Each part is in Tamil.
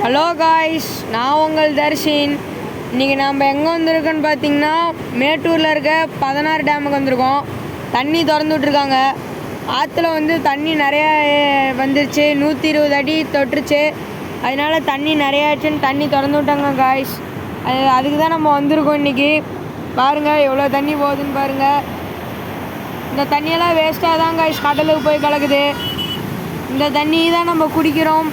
ஹலோ காய்ஸ், நான் உங்கள் தர்ஷின். இன்றைக்கி நம்ம எங்கே வந்திருக்கோன்னு பார்த்தீங்கன்னா மேட்டூரில் இருக்க 16 டேமுக்கு வந்திருக்கோம். தண்ணி திறந்து விட்ருக்காங்க. ஆற்றுல தண்ணி நிறையா வந்துருச்சு, 120 அடி தொட்டுருச்சு. அதனால தண்ணி நிறையாச்சுன்னு தண்ணி திறந்து விட்டாங்க காய்ஸ். அதுக்கு தான் நம்ம வந்திருக்கோம் இன்றைக்கி. பாருங்கள் எவ்வளோ தண்ணி போகுதுன்னு பாருங்கள். இந்த தண்ணியெல்லாம் வேஸ்ட்டாக தான் காய்ஸ் கடலுக்கு போய் கலக்குது. இந்த தண்ணி தான் நம்ம குடிக்கிறோம்,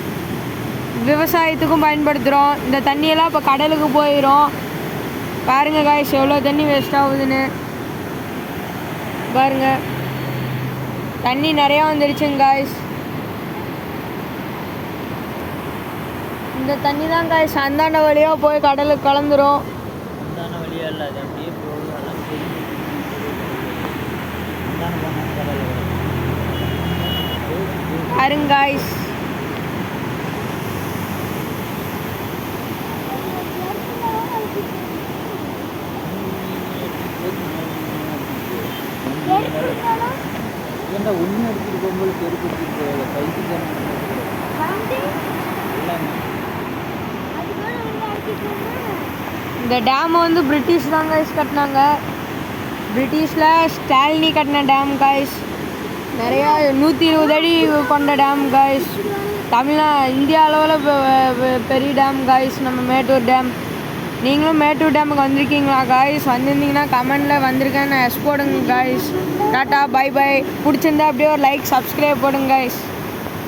விவசாயத்துக்கும் பயன்படுத்துகிறோம். இந்த தண்ணியெல்லாம் இப்போ கடலுக்கு போயிடும். பாருங்கள் காய்ஸ் எவ்வளோ தண்ணி வேஸ்ட் ஆகுதுன்னு பாருங்கள். தண்ணி நிறையா வந்துடுச்சுங்க காய்ஸ். இந்த தண்ணி தான் காய்ஸ் அந்தாண்ட வழியாக போய் கடலுக்கு கலந்துரும். பாருங்க காய்ஸ், இந்த டேம் பிரிட்டிஷ் தான் காய்ஸ் கட்டினாங்க. பிரிட்டிஷில் ஸ்டாலினி கட்டின டேம் காய்ஸ். நிறையா 120 அடி கொண்ட டேம் காய்ஸ். இந்தியா அளவில் பெரிய டேம் காய்ஸ் நம்ம மேட்டூர் டேம். நீங்களும் மேட்டூர் டேமுக்கு வந்திருக்கீங்களா காய்ஸ்? வந்திருந்தீங்கன்னா கமெண்டில் வந்திருக்கேன்னு எஸ் போடுங்க காய்ஸ். Tata bye by. பிடிச்சிருந்தா அப்படியே ஒரு லைக் சப்ஸ்கிரைப் போடுங்க காய்ஸ்.